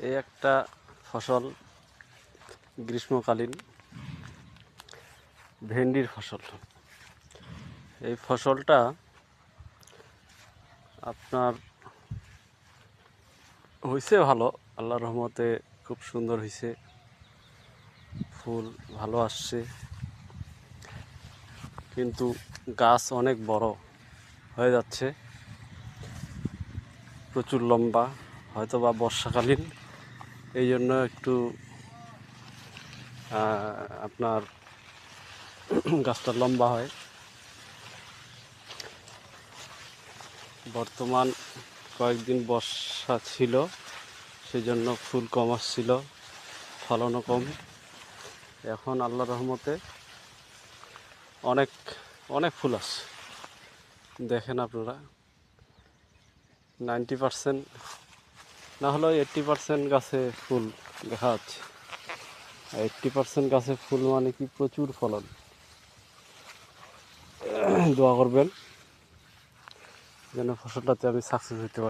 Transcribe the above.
এই একটা ফসল, গ্রীষ্মকালীন ভেন্ডির ফসল। এই ফসলটা আপনার হয়েছে ভালো, আল্লাহর রহমতে খুব সুন্দর হয়েছে, ফুল ভালো আসছে, কিন্তু গাছ অনেক বড় হয়ে যাচ্ছে, প্রচুর লম্বা, হয়তো বা বর্ষাকালীন, এই জন্য একটু আপনার গাছটা লম্বা হয়। বর্তমান কয়েকদিন বর্ষা ছিল, সেই জন্য ফুল কম আসছিল, ফলনও কম। এখন আল্লাহর রহমতে অনেক অনেক ফুল আসছে। দেখেন আপনারা, 90% না হলেও 80% গাছে ফুল দেখা যাচ্ছে। 80% গাছে ফুল মানে কি প্রচুর ফলন। দোয়া করবেন যেন ফসলটাতে আমি সাকসেস হতে পারি।